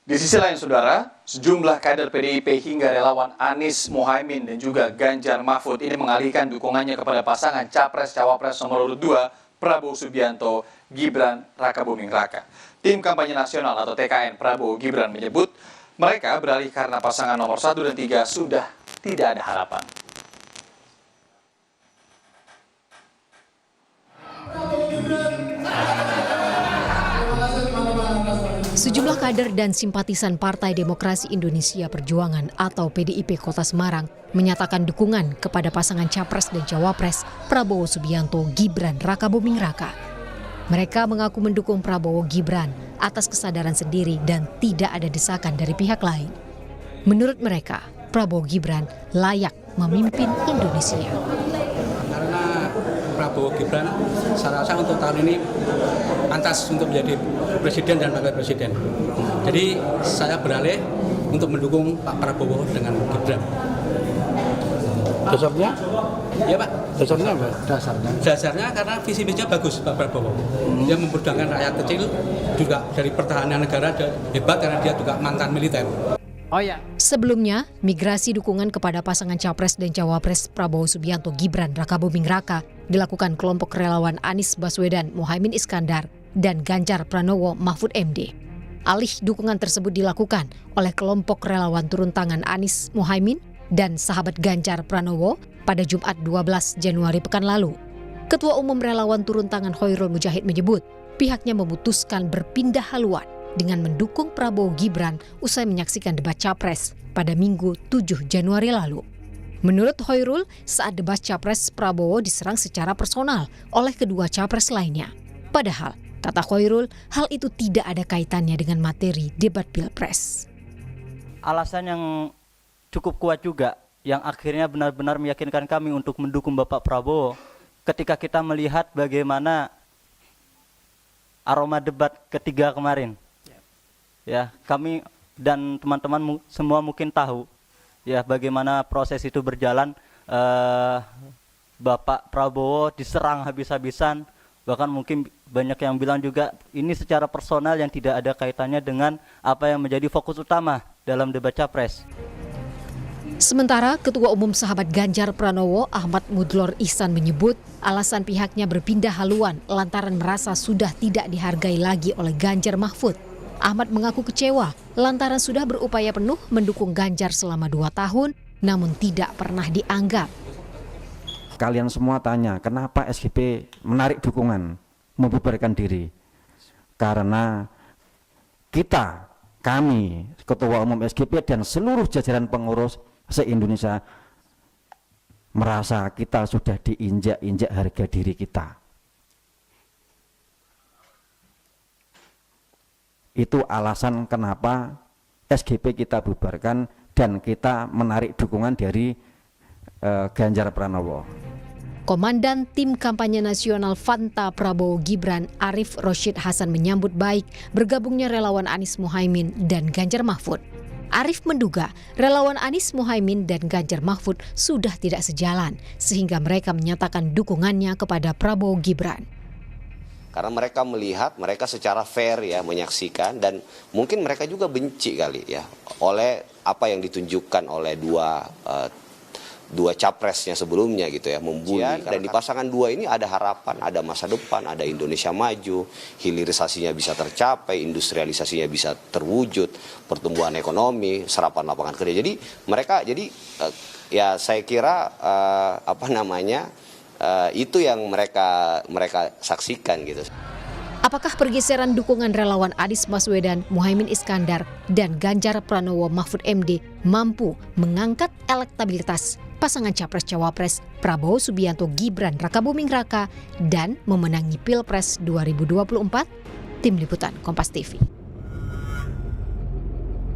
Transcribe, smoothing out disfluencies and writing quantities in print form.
Di sisi lain, saudara, sejumlah kader PDIP hingga relawan Anies Mohaimin dan juga Ganjar Mahfud ini mengalihkan dukungannya kepada pasangan Capres-Cawapres nomor urut 2, Prabowo Subianto, Gibran Rakabuming Raka. Tim kampanye nasional atau TKN Prabowo Gibran menyebut mereka beralih karena pasangan nomor 1 dan 3 sudah tidak ada harapan. Sejumlah kader dan simpatisan Partai Demokrasi Indonesia Perjuangan atau PDIP Kota Semarang menyatakan dukungan kepada pasangan Capres dan Cawapres Prabowo Subianto Gibran Rakabuming Raka. Mereka mengaku mendukung Prabowo Gibran atas kesadaran sendiri dan tidak ada desakan dari pihak lain. Menurut mereka, Prabowo Gibran layak memimpin Indonesia. Karena Prabowo Gibran saya rasa untuk tahun ini pantas untuk menjadi presiden dan wakil presiden. Jadi saya beralih untuk mendukung Pak Prabowo dengan Gibran. Dasarnya? Ya Pak. Dasarnya apa? Dasarnya karena visi misinya bagus Pak Prabowo. Dia memperjuangkan rakyat kecil, juga dari pertahanan negara hebat karena dia juga mantan militer. Oh ya. Sebelumnya, migrasi dukungan kepada pasangan Capres dan Cawapres Prabowo Subianto Gibran Rakabuming Raka dilakukan kelompok relawan Anies Baswedan Mohaimin Iskandar dan Ganjar Pranowo Mahfud MD. Alih dukungan tersebut dilakukan oleh kelompok relawan turun tangan Anies Mohaimin dan sahabat Ganjar Pranowo pada Jumat 12 Januari pekan lalu. Ketua Umum Relawan Turun Tangan Hoirul Mujahid menyebut pihaknya memutuskan berpindah haluan dengan mendukung Prabowo Gibran usai menyaksikan debat Capres pada Minggu 7 Januari lalu. Menurut Hoirul, saat debat Capres Prabowo diserang secara personal oleh kedua Capres lainnya. Padahal, kata Hoirul, hal itu tidak ada kaitannya dengan materi debat Pilpres. Alasan yang cukup kuat juga, yang akhirnya benar-benar meyakinkan kami untuk mendukung Bapak Prabowo, ketika kita melihat bagaimana aroma debat ketiga kemarin. Ya, kami dan teman-teman semua mungkin tahu ya bagaimana proses itu berjalan. Bapak Prabowo diserang habis-habisan, bahkan mungkin banyak yang bilang juga ini secara personal yang tidak ada kaitannya dengan apa yang menjadi fokus utama dalam debat Capres. Sementara Ketua Umum Sahabat Ganjar Pranowo Ahmad Mudlor Ihsan menyebut alasan pihaknya berpindah haluan lantaran merasa sudah tidak dihargai lagi oleh Ganjar Mahfud. Ahmad mengaku kecewa lantaran sudah berupaya penuh mendukung Ganjar selama 2 tahun namun tidak pernah dianggap. Kalian semua tanya, kenapa SGP menarik dukungan, membubarkan diri? Karena kami, Ketua Umum SGP dan seluruh jajaran pengurus se-Indonesia merasa kita sudah diinjak-injak harga diri kita. Itu alasan kenapa SGP kita bubarkan dan kita menarik dukungan dari Ganjar Pranowo. Komandan Tim Kampanye Nasional Fanta Prabowo Gibran Arif Rosyid Hasan menyambut baik bergabungnya relawan Anies Mohaimin dan Ganjar Mahfud. Arif menduga relawan Anies Mohaimin dan Ganjar Mahfud sudah tidak sejalan sehingga mereka menyatakan dukungannya kepada Prabowo Gibran. Karena mereka melihat, mereka secara fair ya menyaksikan dan mungkin mereka juga benci kali ya oleh apa yang ditunjukkan oleh dua capresnya sebelumnya gitu ya, membuli. Dan di pasangan 2 ini ada harapan, ada masa depan, ada Indonesia maju, hilirisasinya bisa tercapai, industrialisasinya bisa terwujud, pertumbuhan ekonomi, serapan lapangan kerja. Jadi mereka ya saya kira itu yang mereka saksikan gitu. Apakah pergeseran dukungan relawan Anies Baswedan, Mohaimin Iskandar, dan Ganjar Pranowo Mahfud MD mampu mengangkat elektabilitas pasangan Capres-Cawapres Prabowo Subianto Gibran Rakabuming Raka dan memenangi Pilpres 2024? Tim Liputan Kompas TV.